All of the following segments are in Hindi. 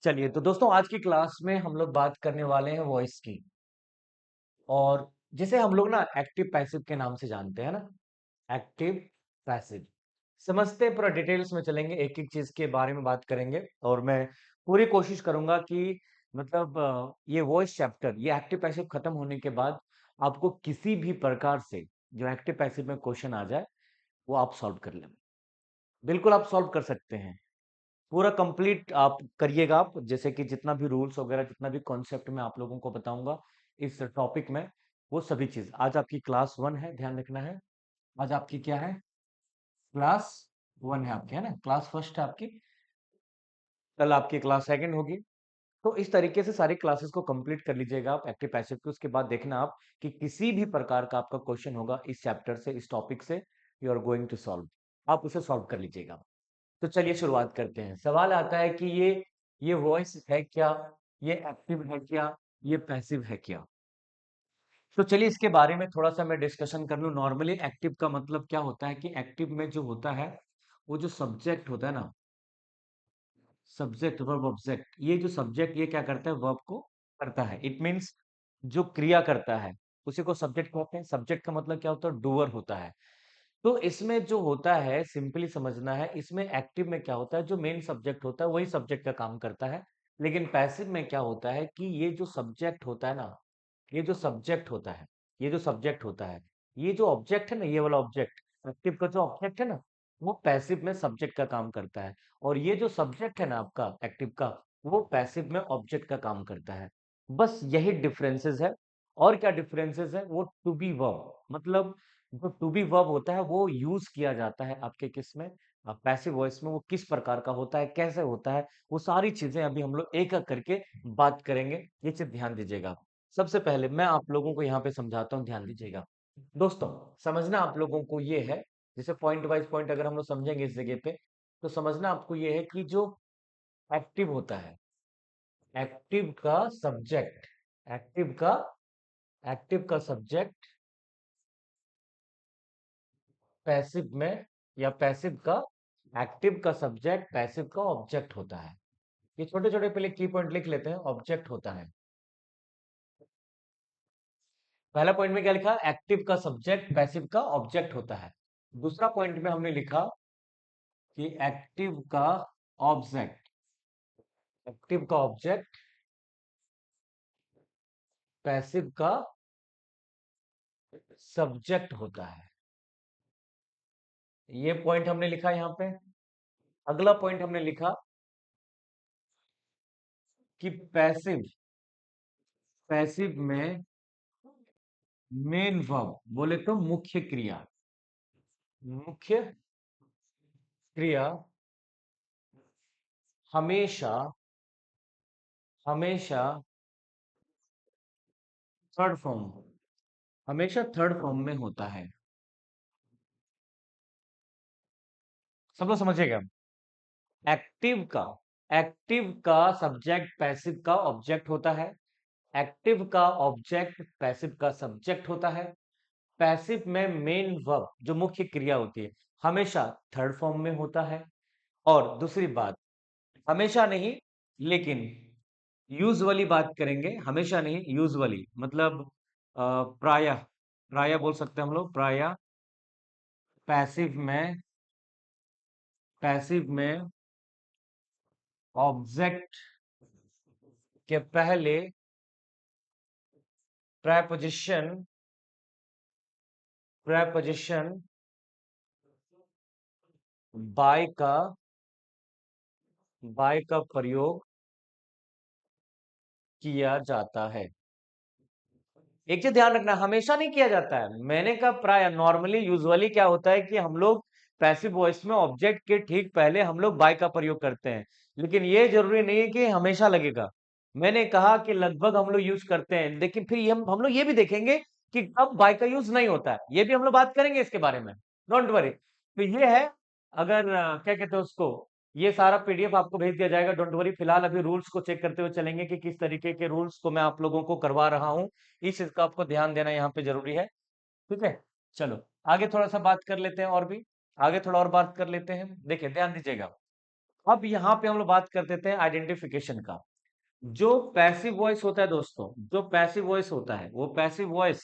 चलिए, तो दोस्तों आज की क्लास में हम लोग बात करने वाले हैं वॉइस की। और जिसे हम लोग ना एक्टिव पैसिव के नाम से जानते हैं ना। एक्टिव पैसिव समझते हैं, पूरा डिटेल्स में चलेंगे, एक एक चीज के बारे में बात करेंगे। और मैं पूरी कोशिश करूंगा कि मतलब ये वॉइस चैप्टर, ये एक्टिव पैसिव खत्म होने के बाद आपको किसी भी प्रकार से जो एक्टिव पैसिव में क्वेश्चन आ जाए वो आप सॉल्व कर लें। बिल्कुल आप सॉल्व कर सकते हैं। पूरा कंप्लीट आप करिएगा। आप जैसे कि जितना भी रूल्स वगैरह, जितना भी कॉन्सेप्ट मैं आप लोगों को बताऊंगा इस टॉपिक में, वो सभी चीज। आज आपकी क्लास 1 है, ध्यान रखना है। आज आपकी क्या है? क्लास 1 है आपकी, है ना। क्लास फर्स्ट है आपकी, कल आपकी क्लास सेकंड होगी। तो इस तरीके से सारी क्लासेस को कंप्लीट कर लीजिएगा आप एक्टिव पैसिव की। उसके बाद देखना आप कि किसी भी प्रकार का आपका क्वेश्चन होगा इस चैप्टर से, इस टॉपिक से, you are going to solve. आप उसे सॉल्व कर लीजिएगा। तो चलिए शुरुआत करते हैं। सवाल आता है कि ये वॉइस है क्या, ये एक्टिव है क्या, ये पैसिव है क्या। तो चलिए इसके बारे में थोड़ा सा मैं डिस्कशन कर लूं। नॉर्मली एक्टिव का मतलब क्या होता है कि एक्टिव में जो होता है, वो जो सब्जेक्ट होता है ना, सब्जेक्ट वर्ब ऑब्जेक्ट, ये जो सब्जेक्ट ये क्या करता है, वर्ब को करता है। इट मीन्स जो क्रिया करता है उसी को सब्जेक्ट कहते हैं। सब्जेक्ट का मतलब क्या होता है, डूअर होता है। तो इसमें जो होता है, सिंपली समझना है, इसमें एक्टिव में क्या होता है, जो मेन सब्जेक्ट होता है वही सब्जेक्ट का काम करता है। लेकिन पैसिव में क्या होता है कि ये जो सब्जेक्ट होता है ना, ये जो सब्जेक्ट होता है, ये जो सब्जेक्ट होता है, ये जो ऑब्जेक्ट है ना, ये वाला ऑब्जेक्ट, एक्टिव का जो ऑब्जेक्ट है ना, वो पैसिव में सब्जेक्ट का काम करता है। और ये जो सब्जेक्ट है ना आपका एक्टिव का, वो पैसिव में ऑब्जेक्ट का काम करता है। बस यही डिफरेंसेस है। और क्या डिफरेंसेस है, वो टू बी वर्ब, मतलब जो टू बी वर्ब होता है वो यूज किया जाता है आपके किस में, पैसिव वॉइस में। वो किस प्रकार का होता है, कैसे होता है, वो सारी चीजें अभी हम लोग एक एक करके बात करेंगे। ये चीज ध्यान दीजिएगा। सबसे पहले मैं आप लोगों को यहाँ पे समझाता हूँ, ध्यान दीजिएगा। दोस्तों, समझना आप लोगों को ये है, जैसे पॉइंट वाइज पॉइंट अगर हम लोग समझेंगे इस जगह पे, तो समझना आपको ये है कि जो एक्टिव होता है, एक्टिव का सब्जेक्ट, एक्टिव का एक्टिव का सब्जेक्ट पैसिव में, या पैसिव का, एक्टिव का सब्जेक्ट पैसिव का ऑब्जेक्ट होता है। ये छोटे छोटे पहले की पॉइंट लिख लेते हैं। ऑब्जेक्ट होता है, पहला पॉइंट में क्या लिखा, एक्टिव का सब्जेक्ट पैसिव का ऑब्जेक्ट होता है। दूसरा पॉइंट में हमने लिखा कि एक्टिव का ऑब्जेक्ट, एक्टिव का ऑब्जेक्ट पैसिव का सब्जेक्ट होता है। ये पॉइंट हमने लिखा यहां पे। अगला पॉइंट हमने लिखा कि पैसिव, पैसिव में मेन वर्ब, बोले तो मुख्य क्रिया, मुख्य क्रिया हमेशा, हमेशा थर्ड फॉर्म, हमेशा थर्ड फॉर्म में होता है। सब लोग समझिएगा। एक्टिव का, एक्टिव का सब्जेक्ट पैसिव का ऑब्जेक्ट होता है। एक्टिव का ऑब्जेक्ट पैसिव का सब्जेक्ट होता है। पैसिव में मेन वर्ब, जो मुख्य क्रिया होती है, हमेशा थर्ड फॉर्म में होता है। और दूसरी बात, हमेशा नहीं लेकिन यूजुअली बात करेंगे, हमेशा नहीं यूजुअली, मतलब प्रायः, प्रायः बोल सकते हैं हम लोग, प्रायः पैसिव में, पैसिव में ऑब्जेक्ट के पहले प्रेपोजिशन, प्रेपोजिशन बाय का, बाय का प्रयोग किया जाता है। एक चीज ध्यान रखना, हमेशा नहीं किया जाता है। मैंने कहा प्राय, नॉर्मली यूजुअली क्या होता है कि हम लोग पैसिव वॉइस में ऑब्जेक्ट के ठीक पहले हम लोग बाय का प्रयोग करते हैं। लेकिन ये जरूरी नहीं है कि हमेशा लगेगा। मैंने कहा कि लगभग हम लोग यूज करते हैं, लेकिन फिर हम लोग ये भी देखेंगे कि कब बाय का यूज नहीं होता है। ये भी हम लोग बात करेंगे इसके बारे में, डोंट वरी। तो ये है, अगर क्या कहते हैं उसको, ये सारा पीडीएफ आपको भेज दिया जाएगा, डोंट वरी। फिलहाल अभी रूल्स को चेक करते हुए चलेंगे कि किस तरीके के रूल्स को मैं आप लोगों को करवा रहा हूं। इस चीज का आपको ध्यान देना यहाँ पे जरूरी है। ठीक है, चलो आगे थोड़ा सा बात कर लेते हैं, और भी आगे थोड़ा और बात कर लेते हैं। देखिए ध्यान दीजिएगा। अब यहाँ पे हम लोग बात कर देते हैं आइडेंटिफिकेशन का। जो पैसिव वॉइस होता है दोस्तों, जो पैसिव वॉइस होता है, वो पैसिव वॉइस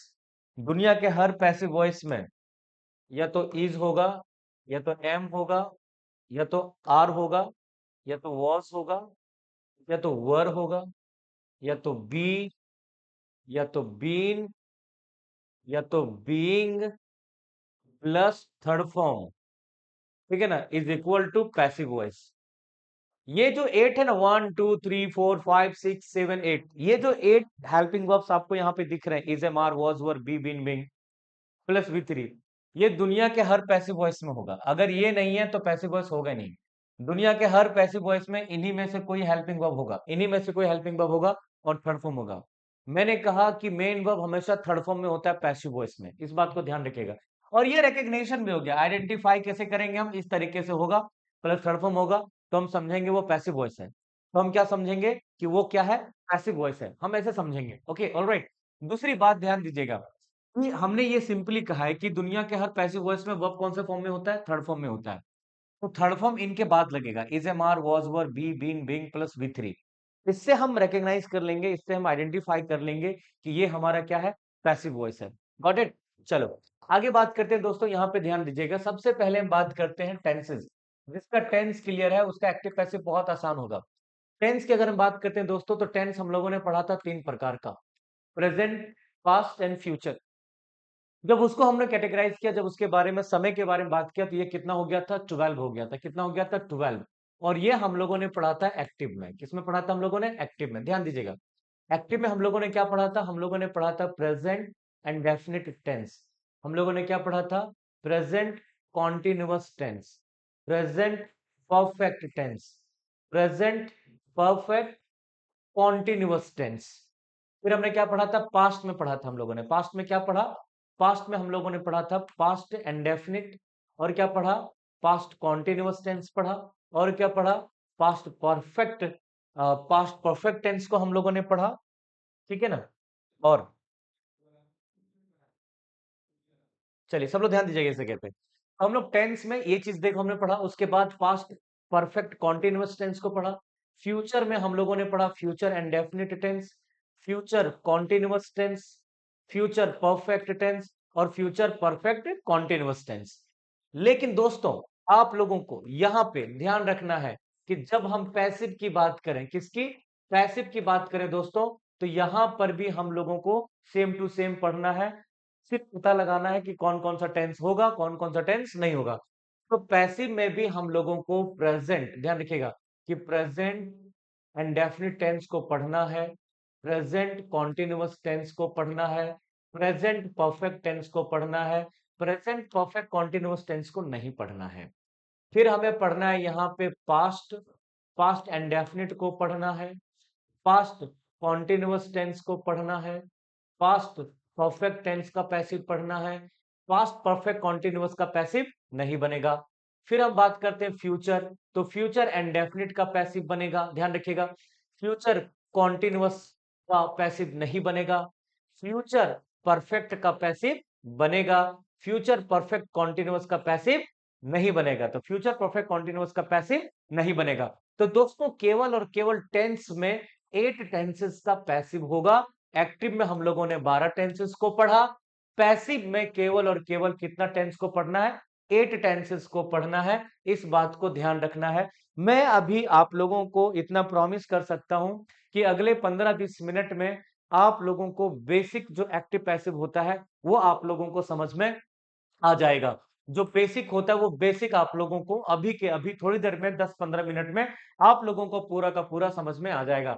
दुनिया के हर पैसिव वॉइस में या तो इज होगा, या तो एम होगा, या तो आर होगा, या तो वॉज होगा, या तो वर होगा, या तो बी, या तो बीन, या तो बीइंग प्लस थर्ड फॉर्म, ठीक है ना, is equal to passive voice. ये जो 8 है ना, 1 2 3 4 5 6 7 8, ये जो 8 हेल्पिंग वर्ब्स आपको यहाँ पे दिख रहे हैं, is am are was were be been being plus V3, ये दुनिया के हर पैसिव वॉइस में होगा। अगर ये नहीं है तो पैसिव वॉइस होगा नहीं। दुनिया के हर पैसिव वॉइस में इन्हीं में से कोई हेल्पिंग वर्ब होगा, इन्हीं में से कोई हेल्पिंग वर्ब होगा और थर्ड फॉर्म होगा। मैंने कहा कि मेन वर्ब हमेशा थर्ड फॉर्म में होता है पैसिव वॉइस में, इस बात को ध्यान रखिएगा। और ये रिकग्निशन भी हो गया, आइडेंटिफाई कैसे करेंगे हम, इस तरीके से होगा, प्लस थर्ड फॉर्म होगा तो हम समझेंगे वो पैसिव वॉइस है। तो हम क्या समझेंगे कि वो क्या है, पैसिव वॉइस है, हम ऐसे समझेंगे। Okay, alright. दूसरी बात ध्यान दीजिएगा, ये हमने ये सिंपली कहा है कि दुनिया के हर पैसिव वॉइस में वर्ब कौन से फॉर्म में होता है, थर्ड फॉर्म में होता है। तो थर्ड फॉर्म इनके बाद लगेगा, is am are was were be been being plus V3। इससे हम रिकॉग्नाइज कर लेंगे, इससे हम आइडेंटिफाई कर लेंगे कि ये हमारा क्या है, पैसिव वॉइस है। Got it. चलो आगे बात करते हैं दोस्तों, यहाँ पे ध्यान दीजिएगा। सबसे पहले हम बात करते हैं टेंसेज। जिसका टेंस क्लियर है उसका एक्टिव पैसिव बहुत आसान होगा। टेंस की अगर हम बात करते हैं दोस्तों, तो टेंस हम लोगों ने पढ़ा था 3 प्रकार का, प्रेजेंट, पास्ट एंड फ्यूचर। जब उसको हमने कैटेगराइज किया, जब उसके बारे में, समय के बारे में बात किया, तो ये कितना हो गया था, 12 हो गया था। कितना हो गया था, 12। और ये हम लोगों ने पढ़ा था एक्टिव में। किसमें पढ़ा था हम लोगों ने, एक्टिव में। ध्यान दीजिएगा, एक्टिव में हम लोगों ने क्या पढ़ा था, हम लोगों ने पढ़ा था प्रेजेंट एंड डेफिनिट टेंस। हम लोगों ने क्या पढ़ा था, present continuous tense, present perfect tense, present perfect continuous tense. फिर हमने क्या पढ़ा था, पास्ट में पढ़ा था हम लोगों ने। पास्ट में क्या पढ़ा, पास्ट में हम लोगों ने पढ़ा था पास्ट इंडेफिनिट, और क्या पढ़ा, पास्ट कॉन्टिन्यूअस टेंस पढ़ा, और क्या पढ़ा, past perfect, past perfect tense को हम लोगों ने पढ़ा, ठीक है ना। और चलिए सब लोग ध्यान दीजिएगा इस जगह पे। हम लोग टेंस में ये चीज देखो हमने पढ़ा, उसके बाद पास्ट परफेक्ट कॉन्टिन्यूअस टेंस को पढ़ा। फ्यूचर में हम लोगों ने पढ़ा future indefinite tense, future continuous tense, future perfect tense, और फ्यूचर परफेक्ट कॉन्टिन्यूअस टेंस। लेकिन दोस्तों, आप लोगों को यहाँ पे ध्यान रखना है कि जब हम पैसिव की बात करें, किसकी, पैसिव की बात करें दोस्तों, तो यहां पर भी हम लोगों को सेम टू सेम पढ़ना है। सिर्फ पता लगाना है कि कौन कौन सा टेंस होगा, कौन कौन सा टेंस नहीं होगा। तो पैसिव में भी हम लोगों को प्रेजेंट, ध्यान रखिएगा कि प्रेजेंट एंड डेफिनिट टेंस को पढ़ना है, प्रेजेंट कॉन्टिन्यूअस टेंस को पढ़ना है, प्रेजेंट परफेक्ट टेंस को पढ़ना है, प्रेजेंट परफेक्ट कॉन्टिन्यूअस टेंस को नहीं पढ़ना है। फिर हमें पढ़ना है यहाँ पे पास्ट, पास्ट इंडेफिनिट को पढ़ना है, पास्ट कॉन्टिन्यूअस टेंस को पढ़ना है, पास्ट परफेक्ट टेंस का पैसिव पढ़ना है, पास्ट परफेक्ट कॉन्टिन्यूअस का पैसिव नहीं बनेगा। फिर हम बात करते हैं फ्यूचर, तो फ्यूचर इंडेफिनिट का पैसिव बनेगा, ध्यान रखिएगा। फ्यूचर कॉन्टिन्यूअस का पैसिव नहीं बनेगा, फ्यूचर परफेक्ट का पैसिव बनेगा, फ्यूचर परफेक्ट कॉन्टिन्यूअस का पैसिव नहीं बनेगा। तो फ्यूचर परफेक्ट कॉन्टिन्यूअस का पैसिव नहीं बनेगा। तो दोस्तों केवल और केवल टेंस में 8 टेंसेस का पैसिव होगा। एक्टिव में हम लोगों ने 12 टेंसेस को पढ़ा, पैसिव में केवल और केवल कितना टेंस को पढ़ना है, 8 टेंसेस को पढ़ना है। इस बात को ध्यान रखना है। मैं अभी आप लोगों को इतना प्रॉमिस कर सकता हूं कि अगले 15-20 मिनट में आप लोगों को बेसिक जो एक्टिव पैसिव होता है वो आप लोगों को समझ में आ जाएगा। जो बेसिक होता है वो बेसिक आप लोगों को अभी के अभी थोड़ी देर में 10-15 मिनट में आप लोगों को पूरा का पूरा समझ में आ जाएगा।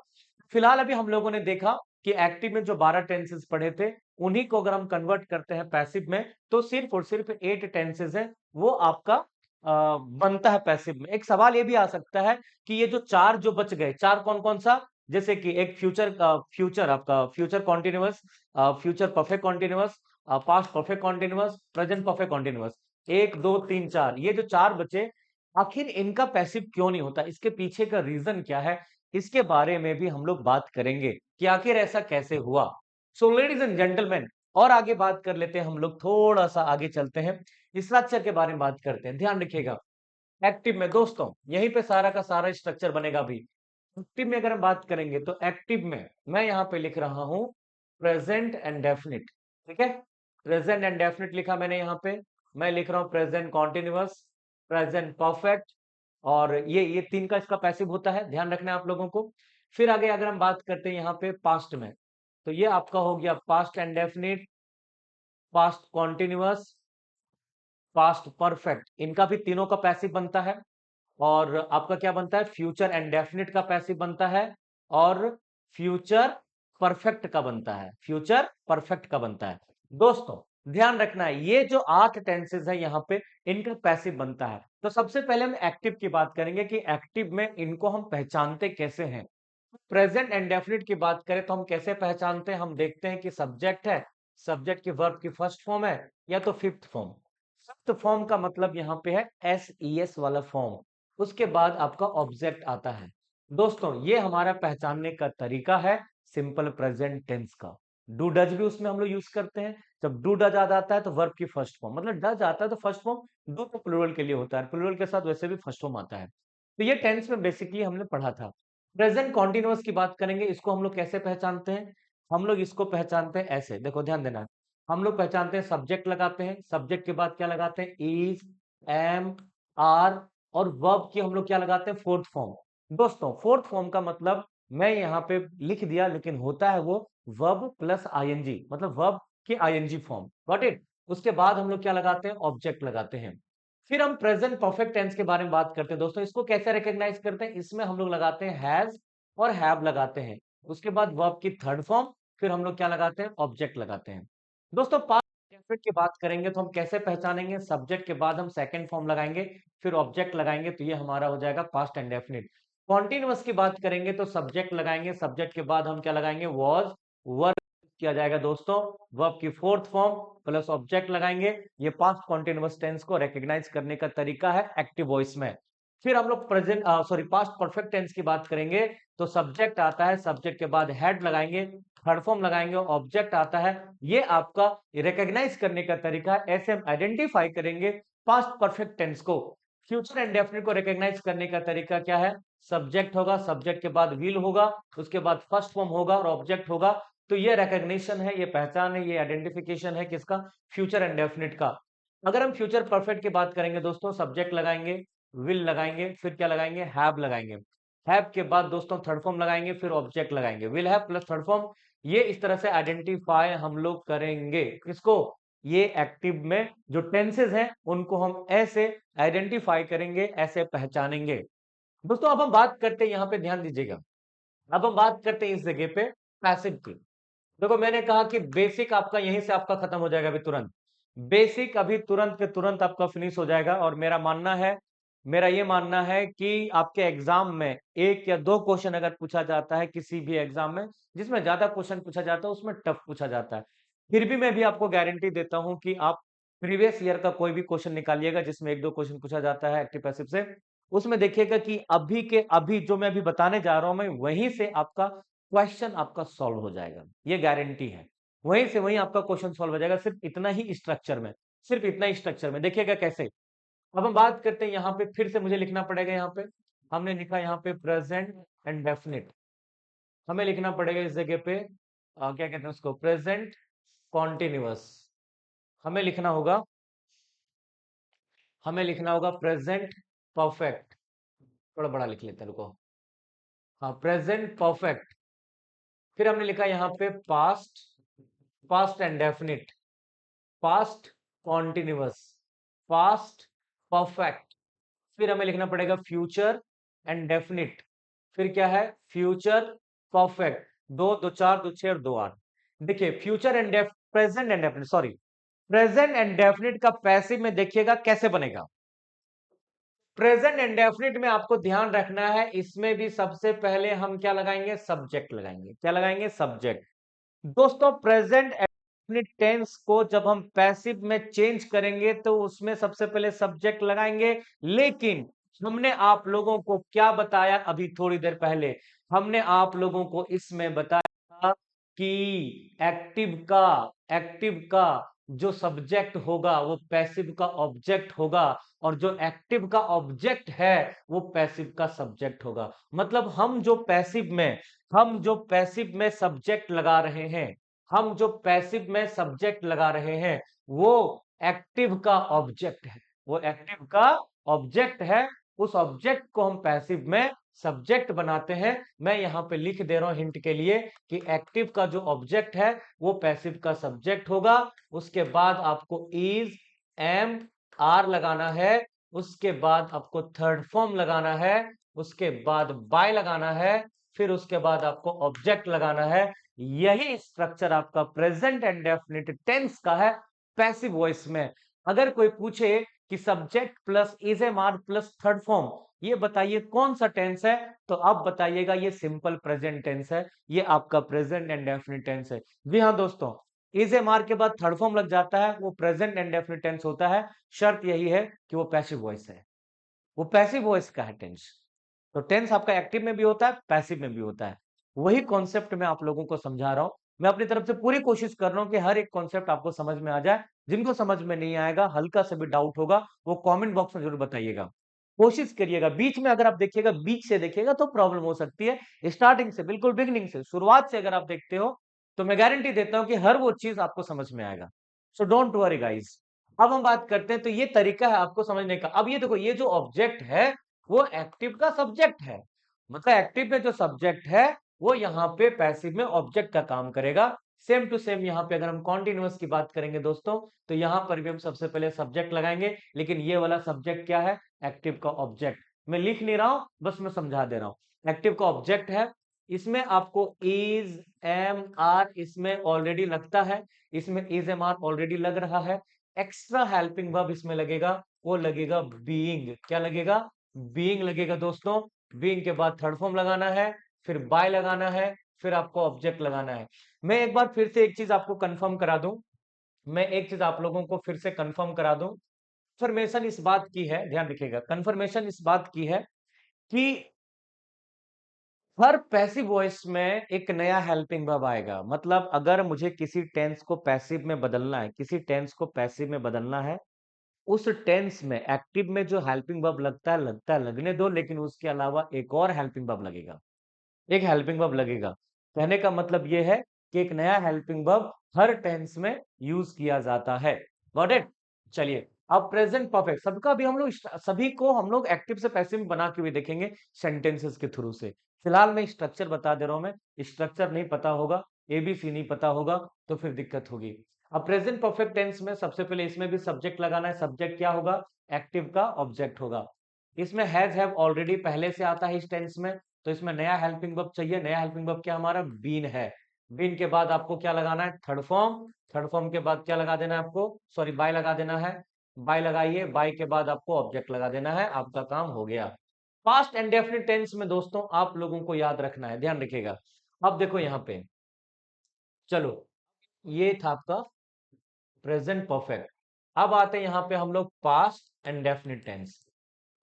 फिलहाल अभी हम लोगों ने देखा कि एक्टिव में जो 12 टेंसेस पढ़े थे, उन्हीं को अगर हम कन्वर्ट करते हैं पैसिव में, तो सिर्फ और सिर्फ 8 टेंसेस है, वो आपका बनता है पैसिव में। एक सवाल ये भी आ सकता है कि ये जो 4 जो बच गए, 4 कौन-कौन सा? जैसे कि एक फ्यूचर का फ्यूचर आपका future continuous, future perfect continuous, past perfect continuous, present perfect continuous. 1 2 3 4, ये जो 4 बचे, आखिर इनका पैसिव क्यों नहीं होता? इसके पीछे का रीजन क्या है? इसके बारे में भी हम लोग बात करेंगे कि आखिर ऐसा कैसे हुआ। सो लेडीज एंड जेंटलमैन, और आगे बात कर लेते हैं हम लोग, थोड़ा सा आगे चलते हैं, स्ट्रक्चर के बारे में बात करते हैं। ध्यान रखिएगा, एक्टिव में दोस्तों यहीं पे सारा का सारा स्ट्रक्चर बनेगा अभी। एक्टिव में अगर हम बात करेंगे तो एक्टिव में मैं यहाँ पे लिख रहा हूं प्रेजेंट एंड डेफिनिट। ठीक है, प्रेजेंट एंड डेफिनिट लिखा मैंने यहाँ पे। मैं लिख रहा हूँ प्रेजेंट कॉन्टिन्यूअस, प्रेजेंट परफेक्ट, और ये तीन का इसका पैसिव होता है, ध्यान रखना है आप लोगों को। फिर आगे अगर हम बात करते हैं यहाँ पे पास्ट में, तो ये आपका हो गया past and definite, past continuous, past perfect, इनका भी तीनों का पैसिव बनता है। और आपका क्या बनता है, फ्यूचर एंड डेफिनिट का पैसिव बनता है, और फ्यूचर परफेक्ट का बनता है, फ्यूचर परफेक्ट का बनता है। दोस्तों ध्यान रखना है, ये जो 8 टेंसेस है यहाँ पे, इनका पैसिव बनता है। तो सबसे पहले हम एक्टिव की बात करेंगे कि एक्टिव में इनको हम पहचानते कैसे हैं। प्रेजेंट एंड डेफिनिट की बात करें तो हम कैसे पहचानते हैं, हम देखते हैं कि सब्जेक्ट है, सब्जेक्ट की वर्ब की फर्स्ट फॉर्म है या तो फिफ्थ फॉर्म। फिफ्थ फॉर्म का मतलब यहाँ पे है एस वाला फॉर्म, उसके बाद आपका ऑब्जेक्ट आता है। दोस्तों ये हमारा पहचानने का तरीका है सिंपल प्रेजेंट टेंस का। डू डज भी उसमें हम लोग यूज करते हैं। जब डू डज आ जाता है तो वर्ब की फर्स्ट फॉर्म, मतलब डज आता है तो फर्स्ट फॉर्म, डू तो प्लूरल के लिए होता है, प्लूरल के साथ वैसे भी फर्स्ट फॉर्म आता है। तो ये टेंस में बेसिकली हमने पढ़ा था। प्रेजेंट कॉन्टिन्यूअस की बात करेंगे, इसको हम लोग कैसे पहचानते हैं। हम लोग इसको पहचानते हैं ऐसे, देखो ध्यान देना। हम लोग पहचानते हैं, सब्जेक्ट लगाते हैं, सब्जेक्ट के बाद क्या लगाते हैं, इज, एम, आर, और वर्ब की हम लोग क्या लगाते हैं, फोर्थ फॉर्म। दोस्तों फोर्थ फॉर्म का मतलब मैं यहाँ पे लिख दिया, लेकिन होता है वो वर्ब प्लस आईएनजी, मतलब वर्ब की आईएनजी फॉर्म, गॉट इट। उसके बाद हम लोग क्या लगाते हैं, ऑब्जेक्ट लगाते हैं। फिर हम प्रेजेंट परफेक्ट टेंस के बारे में बात करते हैं। दोस्तों इसको कैसे रिकॉग्नाइज करते हैं, इसमें हम लोग लगाते हैं हैज और हैव लगाते हैं, उसके बाद वर्ब की थर्ड फॉर्म, फिर हम लोग क्या लगाते हैं, ऑब्जेक्ट लगाते हैं। दोस्तों पास्ट डेफिनेट की बात करेंगे तो हम कैसे पहचानेंगे, सब्जेक्ट के बाद हम सेकंड फॉर्म लगाएंगे, फिर ऑब्जेक्ट लगाएंगे, तो ये हमारा हो जाएगा पास्ट इंडेफिनिट। कॉन्टिन्यूअस की बात करेंगे तो सब्जेक्ट लगाएंगे, सब्जेक्ट के बाद हम क्या लगाएंगे, वॉज, वर्ब किया जाएगा दोस्तों, वर्ब की फोर्थ फॉर्म प्लस ऑब्जेक्ट लगाएंगे। ये पास्ट कॉन्टिन्यूअस टेंस को रिकॉग्नाइज करने का तरीका है एक्टिव वॉइस में। फिर हम लोग present sorry past perfect tense की बात करेंगे तो सब्जेक्ट आता है, सब्जेक्ट के बाद हेड लगाएंगे, थर्ड फॉर्म लगाएंगे, ऑब्जेक्ट आता है। ये आपका रिकॉग्नाइज करने का तरीका है, ऐसे हम आइडेंटिफाई करेंगे पास्ट परफेक्ट टेंस को। फ्यूचर इंडेफिनिट को रिकॉग्नाइज करने का तरीका क्या है, सब्जेक्ट होगा, सब्जेक्ट के बाद विल होगा, उसके बाद फर्स्ट फॉर्म होगा और ऑब्जेक्ट होगा। तो ये रिकॉग्निशन है, ये पहचान है, ये आइडेंटिफिकेशन है किसका, फ्यूचर इंडेफिनिट का। अगर हम फ्यूचर परफेक्ट की बात करेंगे दोस्तों, सब्जेक्ट लगाएंगे, विल लगाएंगे, फिर क्या लगाएंगे, हैव लगाएंगे, हैव के बाद दोस्तों थर्ड फॉर्म लगाएंगे, फिर ऑब्जेक्ट लगाएंगे, will have plus third form. ये इस तरह से आइडेंटिफाई हम लोग करेंगे किसको, ये एक्टिव में जो टेंसेस हैं उनको हम ऐसे आइडेंटिफाई करेंगे, ऐसे पहचानेंगे। दोस्तों अब हम बात करते हैं, यहाँ पे ध्यान दीजिएगा, अब हम बात करते हैं इस जगह पे पैसिव की। देखो मैंने कहा कि बेसिक आपका यहीं से आपका खत्म हो जाएगा अभी तुरंत, बेसिक अभी तुरंत के तुरंत आपका फिनिश हो जाएगा। और मेरा मानना है, मेरा ये मानना है कि आपके एग्जाम में एक या दो क्वेश्चन अगर पूछा जाता है किसी भी एग्जाम में, जिसमें ज्यादा क्वेश्चन पूछा जाता है उसमें टफ पूछा जाता है, फिर भी मैं भी आपको गारंटी देता हूं कि आप प्रीवियस ईयर का कोई भी क्वेश्चन निकालिएगा जिसमें एक दो क्वेश्चन पूछा जाता है एक्टिव पैसिव से, उसमें देखिएगा कि अभी के अभी जो मैं अभी बताने जा रहा हूं, मैं वहीं से आपका क्वेश्चन आपका सॉल्व हो जाएगा, ये गारंटी है। वहीं से वहीं आपका क्वेश्चन सॉल्व हो जाएगा, सिर्फ इतना ही स्ट्रक्चर में, सिर्फ इतना ही स्ट्रक्चर में, देखिएगा कैसे। अब हम बात करते हैं यहाँ पे, फिर से मुझे लिखना पड़ेगा, यहाँ पे हमने लिखा यहाँ पे प्रेजेंट एंड डेफिनिट, हमें लिखना पड़ेगा इस जगह पे क्या कहते हैं उसको, प्रेजेंट कॉन्टिन्यूअस। हमें लिखना होगा, हमें लिखना होगा प्रेजेंट परफेक्ट, थोड़ा बड़ा लिख लेते हैं रुको, हाँ प्रेजेंट परफेक्ट। फिर हमने लिखा यहाँ पे past, past and definite, past continuous, past perfect. फिर हमें लिखना पड़ेगा फ्यूचर एंड डेफिनिट, फिर क्या है, फ्यूचर परफेक्ट। दो दो चार, दो छह और दो आठ। देखिए future and present and definite, sorry present and definite का पैसिव में देखिएगा कैसे बनेगा। प्रेजेंट इंडेफिनिट में आपको ध्यान रखना है, इसमें भी सबसे पहले हम क्या लगाएंगे, सब्जेक्ट लगाएंगे, क्या लगाएंगे, सब्जेक्ट। दोस्तों प्रेजेंट इंडेफिनिट टेंस को जब हम पैसिव में चेंज करेंगे तो उसमें सबसे पहले सब्जेक्ट लगाएंगे, लेकिन हमने आप लोगों को क्या बताया अभी थोड़ी देर पहले, हमने आप लोगों को इसमें बताया कि एक्टिव का, एक्टिव का जो सब्जेक्ट होगा वो पैसिव का ऑब्जेक्ट होगा, और जो एक्टिव का ऑब्जेक्ट है वो पैसिव का सब्जेक्ट होगा। मतलब हम जो पैसिव में सब्जेक्ट लगा रहे हैं, हम जो पैसिव में सब्जेक्ट लगा रहे हैं, वो एक्टिव का ऑब्जेक्ट है, वो एक्टिव का ऑब्जेक्ट है। उस ऑब्जेक्ट को हम पैसिव में सब्जेक्ट बनाते हैं। मैं यहां पे लिख दे रहा हूं हिंट के लिए कि एक्टिव का जो ऑब्जेक्ट है वो पैसिव का सब्जेक्ट होगा। उसके बाद आपको इज, एम, आर लगाना है। उसके बाद आपको थर्ड फॉर्म लगाना है। उसके बाद बाय लगाना है। फिर उसके बाद आपको ऑब्जेक्ट लगाना है। यही स्ट्रक्चर आपका प्रेजेंट एंड डेफिनिट टेंस का है पैसिव वॉइस में। अगर कोई पूछे कि subject plus is am are plus third form, ये बताइए कौन सा टेंस है, तो आप बताइएगा ये सिंपल प्रेजेंट टेंस है, ये आपका प्रेजेंट एंड डेफिनिट टेंस है। जी हाँ दोस्तों, इज एम आर के बाद थर्ड फॉर्म लग जाता है, वो प्रेजेंट एंड डेफिनिट टेंस होता है। शर्त यही है कि वो पैसिव वॉइस है, वो पैसिव वॉइस का है टेंस। तो टेंस आपका एक्टिव में भी होता है, पैसिव में भी होता है। वही कॉन्सेप्ट मैं आप लोगों को समझा रहा हूं। मैं अपनी तरफ से पूरी कोशिश कर रहा हूं कि हर एक कॉन्सेप्ट आपको समझ में आ जाए। जिनको समझ में नहीं आएगा, हल्का सा भी डाउट होगा, वो कमेंट बॉक्स में जरूर बताइएगा। कोशिश करिएगा, बीच में अगर आप देखिएगा, बीच से देखिएगा तो प्रॉब्लम हो सकती है। स्टार्टिंग से, बिल्कुल बिगनिंग से, शुरुआत से अगर आप देखते हो तो मैं गारंटी देता हूं कि हर वो चीज आपको समझ में आएगा। So don't worry guys. अब हम बात करते हैं, तो ये तरीका है आपको समझने का। अब ये देखो, ये जो ऑब्जेक्ट है वो एक्टिव का सब्जेक्ट है। मतलब एक्टिव में जो सब्जेक्ट है वो यहाँ पे पैसिव में ऑब्जेक्ट का काम करेगा। सेम टू सेम यहाँ पे अगर हम कॉन्टिन्यूअस की बात करेंगे दोस्तों, तो यहाँ पर भी हम सबसे पहले सब्जेक्ट लगाएंगे, लेकिन ये वाला सब्जेक्ट क्या है? एक्टिव का ऑब्जेक्ट। मैं लिख नहीं रहा हूं, बस मैं समझा दे रहा हूं। एक्टिव का ऑब्जेक्ट है, इसमें आपको इज, एम, आर इसमें ऑलरेडी लगता है। इसमें इज, एम, आर ऑलरेडी लग रहा है। एक्स्ट्रा हेल्पिंग वर्ब इसमें लगेगा, वो लगेगा बीइंग। क्या लगेगा? बीइंग लगेगा दोस्तों। बीइंग के बाद थर्ड फॉर्म लगाना है, फिर बाय लगाना है, फिर आपको ऑब्जेक्ट लगाना है। मैं एक बार फिर से एक चीज आपको कंफर्म करा दूं, मैं एक चीज आप लोगों को फिर से कंफर्म करा दूं। कंफर्मेशन इस बात की है, ध्यान रखिएगा, कंफर्मेशन इस बात की है कि हर पैसिव वॉइस में एक नया हेल्पिंग वर्ब आएगा। मतलब अगर मुझे किसी टेंस को पैसिव में बदलना है, किसी टेंस को पैसिव में बदलना है, उस टेंस में एक्टिव में जो हेल्पिंग वर्ब लगता है, लगने दो, लेकिन उसके अलावा एक और हेल्पिंग वर्ब लगेगा, एक हेल्पिंग वर्ब लगेगा। कहने का मतलब यह है कि एक नया हेल्पिंग वर्ब हर टेंस में यूज किया जाता है। Got it? चलिए, अब प्रेजेंट परफेक्ट सबका भी हम लोग, सभी को हम लोग एक्टिव से पैसिव में बना के भी देखेंगे सेंटेंसेस के थ्रू से। फिलहाल मैं स्ट्रक्चर बता दे रहा हूं। मैं स्ट्रक्चर नहीं पता होगा, एबीसी नहीं पता होगा, तो फिर दिक्कत होगी। अब प्रेजेंट परफेक्ट टेंस में सबसे पहले इसमें भी सब्जेक्ट लगाना है। सब्जेक्ट क्या होगा? एक्टिव का ऑब्जेक्ट होगा। इसमें हैज, हैव ऑलरेडी पहले से आता है इस टेंस में, तो इसमें नया हेल्पिंग वर्ब चाहिए। नया हेल्पिंग वर्ब क्या हमारा? बीन है। बीन के बाद आपको क्या लगाना है? Third form. थर्ड फॉर्म के बाद क्या लगा देना है आपको? सॉरी, बाय लगा देना है। बाय लगाइए, बाय के बाद आपको ऑब्जेक्ट लगा देना है, आपका काम हो गया। पास्ट एंड डेफिनिट टेंस में दोस्तों आप लोगों को याद रखना है, ध्यान रखिएगा। अब देखो यहाँ पे, चलो, ये था आपका प्रेजेंट परफेक्ट। अब आते हैं यहाँ पे हम लोग past indefinite tense.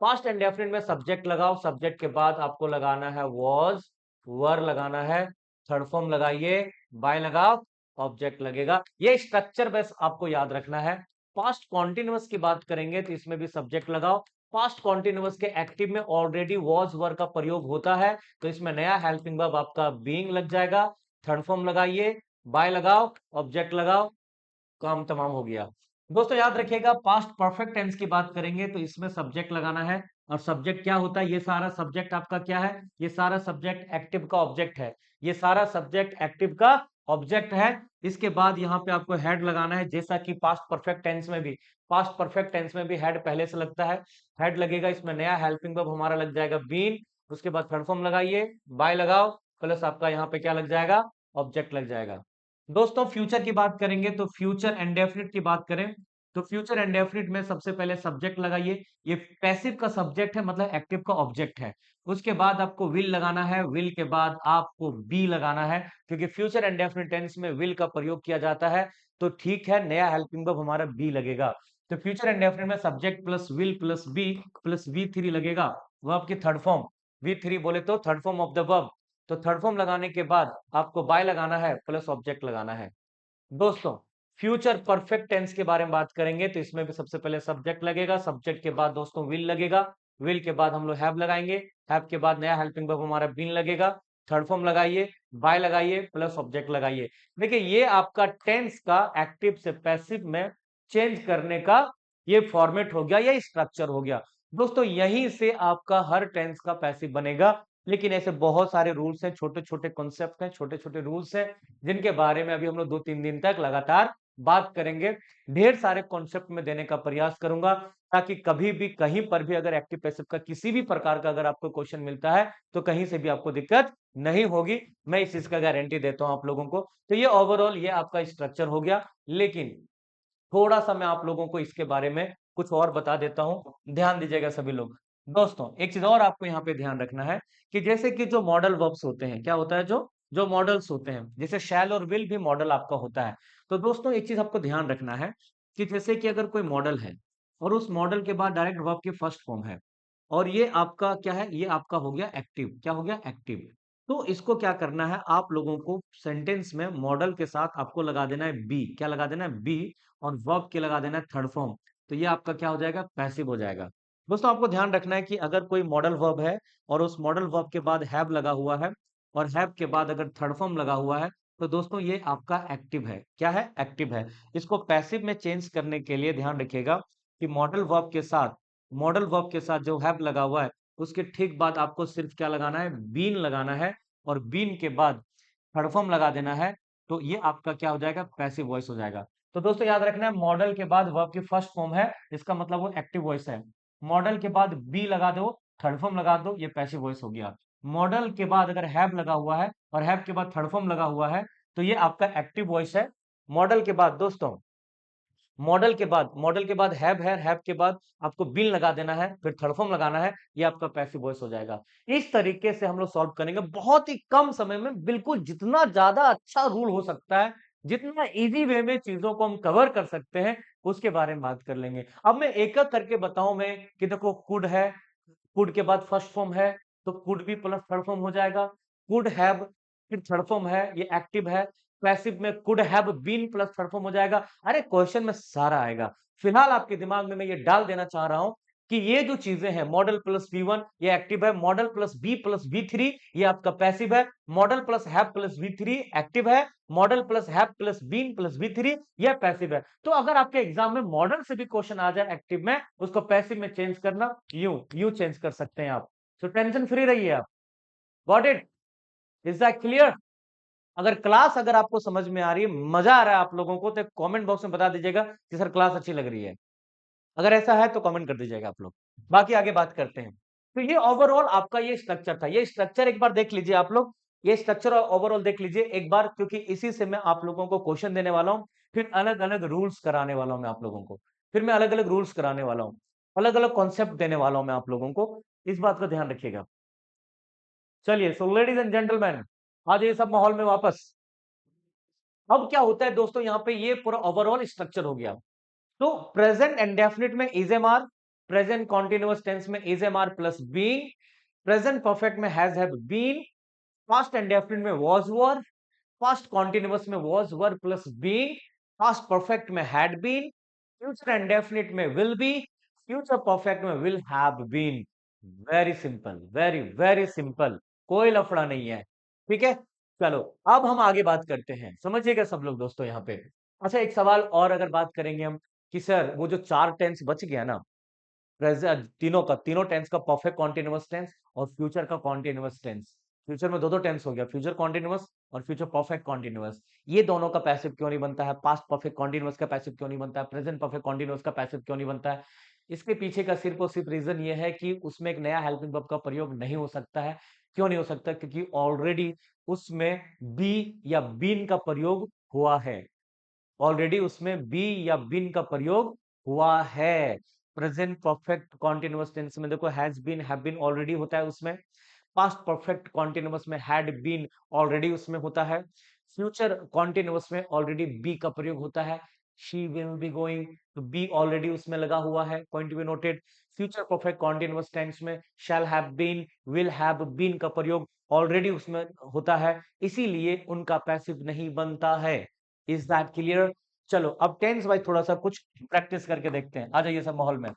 Past indefinite में सब्जेक्ट लगाओ, सब्जेक्ट के बाद आपको लगाना है वॉज, वर लगाना है, थर्ड फॉर्म लगाइए, बाय लगाओ, ऑब्जेक्ट लगेगा। ये स्ट्रक्चर बस आपको याद रखना है। पास्ट कॉन्टिन्यूअस की बात करेंगे तो इसमें भी सब्जेक्ट लगाओ। पास्ट कॉन्टिन्यूअस के एक्टिव में ऑलरेडी वॉज, वर का प्रयोग होता है, तो इसमें नया हेल्पिंग वर्ब आपका बीइंग लग जाएगा। थर्ड फॉर्म लगाइए, बाय लगाओ, ऑब्जेक्ट लगाओ, काम तमाम हो गया। दोस्तों याद रखिएगा, पास्ट परफेक्ट टेंस की बात करेंगे तो इसमें सब्जेक्ट लगाना है। और सब्जेक्ट क्या होता है? ये सारा सब्जेक्ट आपका क्या है? ये सारा सब्जेक्ट एक्टिव का ऑब्जेक्ट है। ये सारा सब्जेक्ट एक्टिव का ऑब्जेक्ट है। इसके बाद यहाँ पे आपको हेड लगाना है, जैसा कि पास्ट परफेक्ट टेंस में भी, पास्ट परफेक्ट टेंस में भी हेड पहले से लगता है। हेड लगेगा, इसमें नया हेल्पिंग वर्ब हमारा लग जाएगा बीन। उसके बाद थर्ड फॉर्म लगाइए, बाय लगाओ, प्लस आपका यहाँ पे क्या लग जाएगा? ऑब्जेक्ट लग जाएगा। दोस्तों फ्यूचर की बात करेंगे तो फ्यूचर इंडेफिनिट की बात करें तो फ्यूचर इंडेफिनिट में सबसे पहले सब्जेक्ट लगाइए। ये पैसिव का सब्जेक्ट है, मतलब एक्टिव का ऑब्जेक्ट है। उसके बाद आपको विल लगाना है, विल के बाद आपको बी लगाना है, क्योंकि फ्यूचर इंडेफिनिट टेंस में विल का प्रयोग किया जाता है। तो ठीक है, नया हेल्पिंग वर्ब हमारा बी लगेगा। तो फ्यूचर इंडेफिनिट में subject plus will plus be plus V three लगेगा, वर्ब की थर्ड फॉर्म। वी थ्री बोले तो third form of the verb. तो थर्ड फॉर्म लगाने के बाद आपको बाय लगाना है, प्लस ऑब्जेक्ट लगाना है। दोस्तों फ्यूचर परफेक्ट टेंस के बारे में बात करेंगे तो इसमें भी सबसे पहले सब्जेक्ट लगेगा, सब्जेक्ट के बाद दोस्तों विल लगेगा, विल के बाद हम लोग हैव लगाएंगे, हैव के बाद नया हेल्पिंग वर्ब हमारा बीन लगेगा, थर्ड फॉर्म लगाइए, बाय लगाइए, प्लस ऑब्जेक्ट लगाइए। देखिए ये आपका टेंस का एक्टिव से पैसिव में चेंज करने का ये फॉर्मेट हो गया, ये स्ट्रक्चर हो गया। दोस्तों यहीं से आपका हर टेंस का पैसिव बनेगा, लेकिन ऐसे बहुत सारे रूल्स हैं, छोटे छोटे कॉन्सेप्ट हैं, छोटे छोटे रूल्स हैं, जिनके बारे में अभी हम लोग 2-3 दिन तक लगातार बात करेंगे। ढेर सारे कॉन्सेप्ट में देने का प्रयास करूंगा, ताकि कभी भी कहीं पर भी अगर एक्टिव पैसिव का किसी भी प्रकार का अगर आपको क्वेश्चन मिलता है तो कहीं से भी आपको दिक्कत नहीं होगी। मैं इस चीज का गारंटी देता हूं आप लोगों को। तो ये ओवरऑल ये आपका स्ट्रक्चर हो गया, लेकिन थोड़ा सा मैं आप लोगों को इसके बारे में कुछ और बता देता हूं, ध्यान दीजिएगा सभी लोग। दोस्तों एक चीज और आपको यहाँ पे ध्यान रखना है कि जैसे कि जो मॉडल वर्ब्स होते हैं, क्या होता है, जो जो मॉडल्स होते हैं, जैसे शैल और विल भी मॉडल आपका होता है। तो दोस्तों एक चीज आपको ध्यान रखना है कि जैसे कि अगर कोई मॉडल है और उस मॉडल के बाद डायरेक्ट वर्ब की फर्स्ट फॉर्म है, और ये आपका क्या है, ये आपका हो गया एक्टिव, क्या हो गया, एक्टिव। तो इसको क्या करना है, आप लोगों को सेंटेंस में मॉडल के साथ आपको लगा देना है बी, क्या लगा देना है, बी, और वर्ब के लगा देना है थर्ड फॉर्म। तो ये आपका क्या हो जाएगा, पैसिव हो जाएगा। दोस्तों आपको ध्यान रखना है कि अगर कोई मॉडल वर्ब है और उस मॉडल वर्ब के बाद हैव लगा हुआ है और हैव के बाद अगर थर्ड फॉर्म लगा हुआ है, तो दोस्तों ये आपका एक्टिव है, क्या है, एक्टिव है। इसको पैसिव में चेंज करने के लिए ध्यान रखिएगा कि मॉडल वर्ब के साथ जो हैव लगा हुआ है उसके ठीक बाद आपको सिर्फ क्या लगाना है, बीन लगाना है, और बीन के बाद थर्ड फॉर्म लगा देना है। तो ये आपका क्या हो जाएगा, पैसिव वॉइस हो जाएगा। तो दोस्तों याद रखना है, मॉडल के बाद वर्ब की फर्स्ट फॉर्म है, इसका मतलब वो एक्टिव वॉइस है। मॉडल के बाद बी लगा दो, थर्ड फॉर्म लगा दो, ये पैसिव वॉइस हो गया। मॉडल के बाद अगर हैव लगा हुआ है और हैव के बाद थर्ड फॉर्म लगा हुआ है, तो ये आपका एक्टिव वॉइस है। मॉडल के बाद दोस्तों, मॉडल के बाद हैव के बाद आपको बिन लगा देना है, फिर थर्ड फॉर्म लगाना है, ये आपका पैसिव वॉइस हो जाएगा। इस तरीके से हम लोग सॉल्व करेंगे बहुत ही कम समय में, बिल्कुल जितना ज्यादा अच्छा रूल हो सकता है, जितना इजी वे में चीजों को हम कवर कर सकते हैं, उसके बारे में बात कर लेंगे। अब मैं एक एक करके बताऊं मैं कि देखो कुड है, कुड के बाद फर्स्ट फॉर्म है, तो कुड भी प्लस थर्ड फॉर्म हो जाएगा। कुड हैव फिर थर्ड फॉर्म है, ये एक्टिव है। पैसिव में could have been plus third form हो जाएगा। अरे क्वेश्चन में सारा आएगा, फिलहाल आपके दिमाग में मैं ये डाल देना चाह रहा हूं कि ये जो चीजें हैं, मॉडल प्लस बी1 ये एक्टिव है, मॉडल प्लस बी3 ये आपका पैसिव है, मॉडल प्लस हैव प्लस बी3 एक्टिव है, modal plus have plus been plus बी3 ये पैसिव है। तो अगर आपके एग्जाम में मॉडल से भी क्वेश्चन आ जाए एक्टिव में, उसको पैसिव में चेंज करना, यू चेंज कर सकते हैं आप। तो टेंशन फ्री रहिए आप। Got it? Is that clear? अगर आपको समझ में आ रही है, मजा आ रहा है आप लोगों को, तो कमेंट बॉक्स में बता दीजिएगा कि सर क्लास अच्छी लग रही है। अगर ऐसा है तो कमेंट कर दीजिएगा आप लोग। बाकी आगे बात करते हैं। तो ये ओवरऑल आपका ये स्ट्रक्चर था, ये स्ट्रक्चर एक बार देख लीजिए आप लोग, ये स्ट्रक्चर ओवरऑल देख लीजिए एक बार, क्योंकि इसी से मैं आप लोगों को क्वेश्चन देने वाला हूं, फिर अलग अलग रूल्स कराने वाला हूं मैं आप लोगों को, फिर मैं अलग अलग रूल्स कराने वाला हूं, अलग अलग कॉन्सेप्ट देने वाला हूं मैं आप लोगों को। इस बात का ध्यान रखिएगा। चलिए, सो लेडीज एंड जेंटलमैन, आ जाइए सब माहौल में वापस। अब क्या होता है दोस्तों, यहाँ पे ये पूरा ओवरऑल स्ट्रक्चर हो गया। तो प्रेजेंट इंडेफिनिट में is am are, present continuous tense में is am are plus been, present perfect में has have been, past indefinite में वाज वर, पास्ट कॉन्टिन्यूअस में was were plus been, past perfect में हैड बीन, फ्यूचर इंडेफिनिट में विल बी, फ्यूचर परफेक्ट में will have been. Very simple, very very simple, कोई लफड़ा नहीं है। ठीक है, चलो अब हम आगे बात करते हैं, समझिएगा सब लोग दोस्तों यहाँ पे। अच्छा एक सवाल और अगर बात करेंगे हम कि सर वो जो चार टेंस बच गया ना, प्रेजेंट तीनों टेंस का परफेक्ट कॉन्टिन्यूअस टेंस और फ्यूचर का कॉन्टिन्यूअस टेंस, फ्यूचर में दो दो टेंस हो गया, फ्यूचर कॉन्टिन्यूअस और फ्यूचर परफेक्ट कॉन्टिन्यूअस, ये दोनों का पैसिव क्यों नहीं बनता है, पास्ट परफेक्ट कॉन्टिन्यूअस का पैसिव क्यों नहीं बनता है, प्रेजेंट परफेक्ट कॉन्टिन्यूअस का पैसिव क्यों नहीं बनता है? इसके पीछे का सिर्फ और सिर्फ रीजन ये है कि उसमें एक नया हेल्पिंग वर्ब का प्रयोग नहीं हो सकता है। क्यों नहीं हो सकता? क्योंकि ऑलरेडी उसमें बी या बीन का प्रयोग हुआ है, ऑलरेडी उसमें बी या बिन का प्रयोग हुआ है। प्रेजेंट परफेक्ट कॉन्टिन्यूअस टेंस में देखो has been have been already होता है उसमें, पास्ट परफेक्ट कॉन्टिन्यूअस में हैड बीन ऑलरेडी उसमें होता है, फ्यूचर कॉन्टिन्यूअस में ऑलरेडी बी का प्रयोग होता है, शी विल बी गोइंग, तो बी ऑलरेडी उसमें लगा हुआ है, point to be noted. Future perfect continuous tense में shall have been will have been का प्रयोग ऑलरेडी उसमें होता है, इसीलिए उनका पैसिव नहीं बनता है। Is that clear? चलो अब टेंस वाइज थोड़ा सा कुछ प्रैक्टिस करके देखते हैं, आ जाइए सब माहौल में,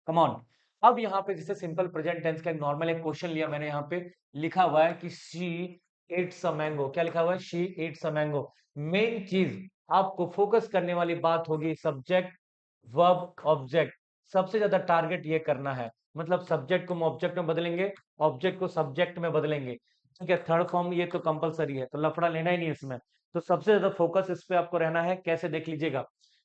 कम ऑन। अब यहाँ पे जैसे सिंपल प्रेजेंट टेंस का एक नॉर्मल एक क्वेश्चन लिया मैंने, यहाँ पे लिखा हुआ है कि शी एट्स अ मैंगो, क्या लिखा हुआ है, शी एट्स अ मैंगो। मेन चीज आपको फोकस करने वाली बात होगी सब्जेक्ट वर्ब ऑब्जेक्ट, सबसे ज्यादा टारगेट ये करना है, मतलब सब्जेक्ट को हम ऑब्जेक्ट में बदलेंगे, ऑब्जेक्ट को सब्जेक्ट में बदलेंगे, ठीक है। थर्ड फॉर्म ये तो कंपलसरी है, तो लफड़ा लेना ही नहीं इसमें, तो सबसे ज्यादा फोकस इस पे आपको रहना है। कैसे देख लीजिएगा,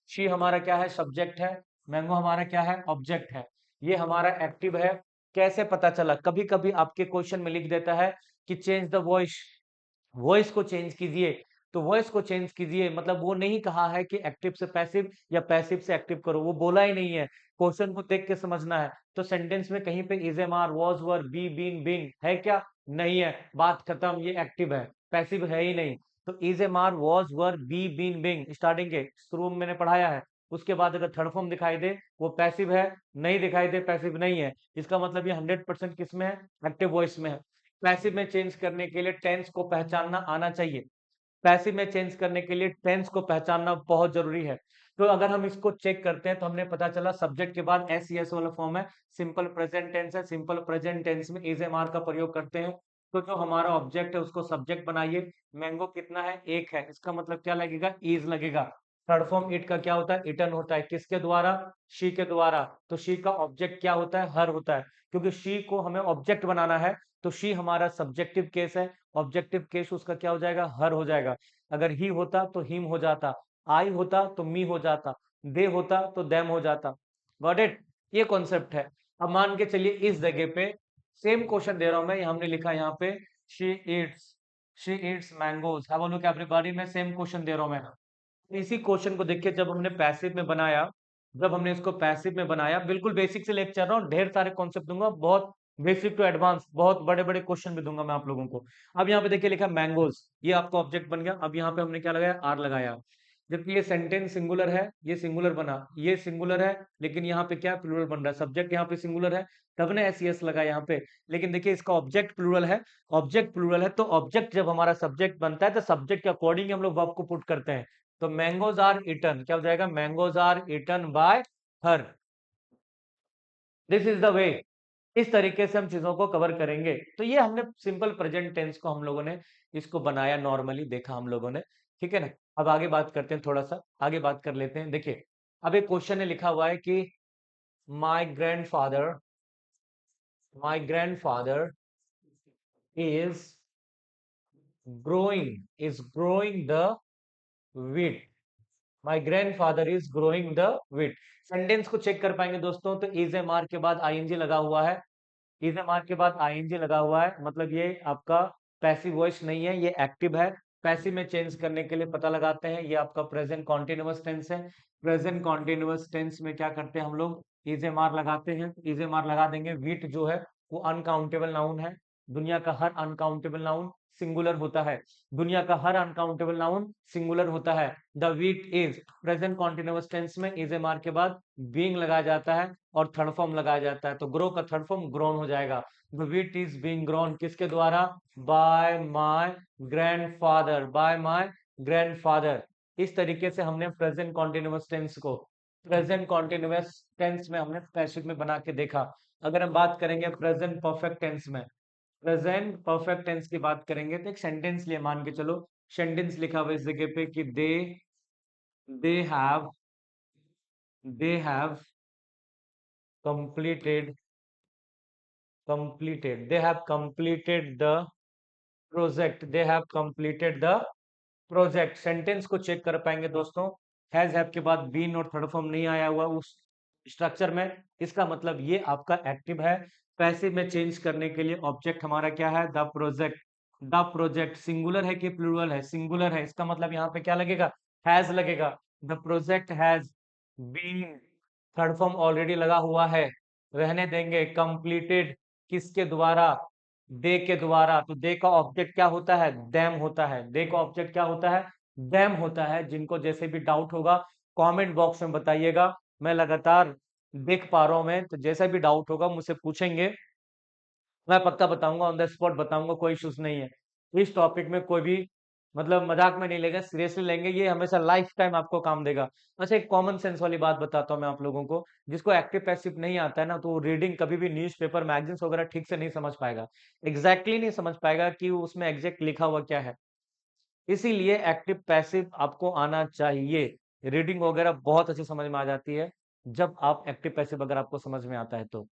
शी हमारा क्या है, सब्जेक्ट है, मैंगो हमारा क्या है, ऑब्जेक्ट है, ये हमारा एक्टिव है। कैसे पता चला, कभी कभी आपके क्वेश्चन में लिख देता है कि चेंज द वॉइस, वॉइस को चेंज कीजिए, तो वॉइस को चेंज कीजिए मतलब वो नहीं कहा है कि एक्टिव से पैसिव या पैसिव से एक्टिव करो, वो बोला ही नहीं है, क्वेश्चन को देख के समझना है। तो सेंटेंस में कहीं पे is am are was were be been being है क्या, नहीं है, बात खत्म, ये एक्टिव है, पैसिव है ही नहीं। तो is am are was were be been being starting के शुरू में मैंने पढ़ाया है, उसके बाद अगर थर्ड फॉर्म दिखाई दे वो पैसिव है, नहीं दिखाई दे पैसिव नहीं है, इसका मतलब ये 100% किस में है, एक्टिव वॉइस में है। पैसिव में चेंज करने के लिए टेंस को पहचानना आना चाहिए, पैसिव में चेंज करने के लिए टेंस को पहचानना बहुत जरूरी है। तो अगर हम इसको चेक करते हैं तो हमने पता चला सब्जेक्ट के बाद एस यस वाला फॉर्म है, सिंपल प्रेजेंट टेंस है, सिंपल प्रेजेंट टेंस में इज एम आर का प्रयोग करते हैं। तो जो हमारा ऑब्जेक्ट है उसको सब्जेक्ट बनाइए, मैंगो कितना है, एक है, इसका मतलब क्या लगेगा, इज लगेगा। थर्ड फॉर्म इट का क्या होता है, इटन होता है, किसके द्वारा, शी के द्वारा, तो शी का ऑब्जेक्ट क्या होता है, हर होता है, क्योंकि शी को हमें ऑब्जेक्ट बनाना है, तो शी हमारा सब्जेक्टिव केस है, ऑब्जेक्टिव केस उसका क्या हो जाएगा, हर हो जाएगा। अगर ही होता तो हिम हो जाता, आई होता तो मी हो जाता, दे होता तो देम हो जाता। गॉट इट, ये कॉन्सेप्ट है। अब मान के चलिए इस जगह पे सेम क्वेश्चन दे रहा हूं मैं, हमने लिखा यहाँ पे she Yeats, she Yeats mangoes, have a look everybody, मैं सेम क्वेश्चन दे रहा हूं मैं। इसी क्वेश्चन को देखिए जब हमने पैसिव में बनाया, जब हमने इसको पैसिव में बनाया, बिल्कुल बेसिक से लेकर चल रहा हूँ, ढेर सारे कॉन्सेप्ट दूंगा, बहुत बेसिक टू एडवांस, बहुत बड़े बड़े क्वेश्चन भी दूंगा मैं आप लोगों को। अब यहाँ पे देखिए लिखा मैंगोज, ये आपका ऑब्जेक्ट बन गया, अब यहाँ पे हमने क्या लगाया, आर लगाया, जबकि ये सेंटेंस सिंगुलर है, ये सिंगुलर बना, ये सिंगुलर है, लेकिन यहाँ पे क्या प्लूरल बन रहा है, सब्जेक्ट यहाँ पे सिंगुलर है, तब ने एस यस लगा यहाँ पे, लेकिन देखिए इसका ऑब्जेक्ट प्लूरल है, ऑब्जेक्ट प्लूरल है, तो ऑब्जेक्ट जब हमारा सब्जेक्ट बनता है तो सब्जेक्ट के अकॉर्डिंग हम लोग वर्ब को पुट करते हैं। तो मैंगोज आर ईटन, क्या हो जाएगा, mangoes are eaten by her, this is the way. इस तरीके से हम चीजों को कवर करेंगे। तो ये हमने सिंपल प्रेजेंट टेंस को हम लोगों ने इसको बनाया, नॉर्मली देखा हम लोगों ने, ठीक है ना। अब आगे बात करते हैं, थोड़ा सा आगे बात कर लेते हैं। देखिए अब एक क्वेश्चन में लिखा हुआ है कि my grandfather, my grandfather is growing the wheat, my grandfather is growing the wheat। Sentence को चेक कर पाएंगे दोस्तों, तो इज एम आर के बाद आईएनजी लगा हुआ है, इज एम आर के बाद आईएनजी लगा हुआ है, मतलब ये आपका पैसिव वॉइस नहीं है, ये एक्टिव है। पैसिव में चेंज करने के लिए पता लगाते हैं, ये आपका प्रेजेंट कॉन्टिन्यूअस टेंस है। प्रेजेंट कॉन्टिन्यूअस टेंस में क्या करते हैं हम लोग, इज एम आर लगाते हैं, इज एम आर लगा देंगे। वीट जो है वो अनकाउंटेबल नाउन है, दुनिया का हर अनकाउंटेबल नाउन सिंगुलर होता है, दुनिया का हर अनकाउंटेबल नाउन सिंगुलर होता है। The wheat is, present continuous tense में इज एम आर के बाद बीइंग लगाया जाता है और थर्ड फॉर्म लगाया जाता है, तो ग्रो का थर्ड फॉर्म ग्रोन हो जाएगा। The wheat is being grown किसके द्वारा, by my grandfather, by my grandfather. इस तरीके से हमने प्रेजेंट कॉन्टिन्यूअस टेंस को प्रेजेंट कॉन्टिन्यूअस टेंस में हमने पैसिव में बना के देखा। अगर हम बात करेंगे प्रेजेंट परफेक्ट टेंस में, प्रेजेंट परफेक्ट टेंस की बात करेंगे तो एक सेंटेंस लिए मान के चलो, सेंटेंस लिखा हुआ इस जगह पे कि they have they have completed completed they have completed the they have completed the project. Sentence को चेक कर पाएंगे दोस्तों, हैज हैव के बाद बीन और थर्ड फॉर्म नहीं आया हुआ उस स्ट्रक्चर में, इसका मतलब ये आपका एक्टिव है। पैसिव में चेंज करने के लिए ऑब्जेक्ट हमारा क्या है, the project. The project singular है कि प्लूरल है, सिंगुलर है, इसका मतलब यहाँ पे क्या लगेगा, हैज लगेगा। The project has been, third form already लगा हुआ है, रहने देंगे। कंप्लीटेड किसके द्वारा, दे के द्वारा, तो दे का ऑब्जेक्ट क्या होता है, देम होता है, दे का ऑब्जेक्ट क्या होता है, देम होता है। जिनको जैसे भी डाउट होगा कमेंट बॉक्स में बताइएगा, मैं लगातार देख पा रहा हूं मैं, तो जैसा भी डाउट होगा मुझसे पूछेंगे, मैं पक्का बताऊंगा, ऑन द स्पॉट बताऊंगा, कोई इश्यूज नहीं है। इस टॉपिक में कोई भी मतलब मजाक में नहीं लेंगे, सीरियसली लेंगे, ये हमेशा लाइफ टाइम आपको काम देगा। अच्छा, एक कॉमन सेंस वाली बात बताता हूँ मैं आप लोगों को, जिसको एक्टिव पैसिव नहीं आता है ना, तो रीडिंग कभी भी न्यूज़पेपर मैगजीन्स वगैरह ठीक से नहीं समझ पाएगा, एग्जैक्टली नहीं समझ पाएगा कि उसमें एग्जैक्ट लिखा हुआ क्या है। इसीलिए एक्टिव पैसिव आपको आना चाहिए। रीडिंग वगैरह बहुत अच्छी समझ में आ जाती है जब आप एक्टिव पैसिव अगर आपको समझ में आता है तो।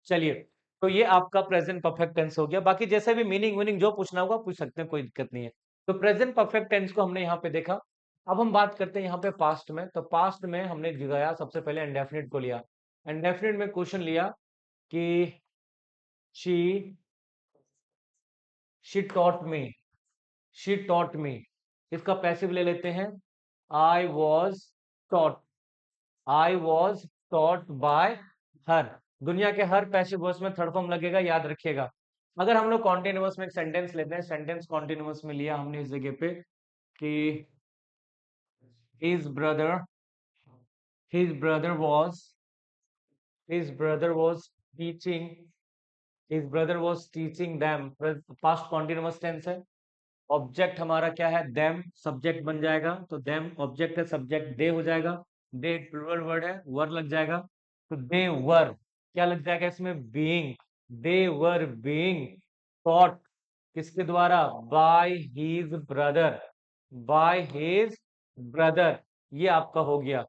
चलिए, तो ये आपका प्रेजेंट परफेक्ट टेंस हो गया। बाकी जैसे भी मीनिंग वीनिंग जो पूछना होगा पूछ सकते हैं, कोई दिक्कत नहीं है। तो प्रेजेंट परफेक्ट टेंस को हमने यहाँ पे देखा। अब हम बात करते हैं यहाँ पे पास्ट में। तो पास्ट में हमने गया सबसे पहले इंडेफिनिट को लिया। इंडेफिनिट में क्वेश्चन लिया कि she she taught me, she taught me. इसका पैसिव ले लेते हैं, I was taught, I was taught by हर। दुनिया के हर पैसिव वॉइस में थर्ड फॉर्म लगेगा, याद रखिएगा। अगर हम लोग कॉन्टिन्यूअस में एक सेंटेंस लेते हैं, सेंटेंस कॉन्टिन्यूअस में लिया हमने इस जगह पे कि his brother, his brother was, his brother was teaching, his brother was teaching them. Past continuous tense है। ऑब्जेक्ट हमारा क्या है, देम, सब्जेक्ट बन जाएगा, तो देम ऑब्जेक्ट है, सब्जेक्ट दे हो जाएगा। दे प्लूरल वर्ड है, वर लग जाएगा, तो दे वर क्या लग जाएगा इसमें, being. They were being taught किसके द्वारा, by his brother, by his brother. ये आपका हो गया।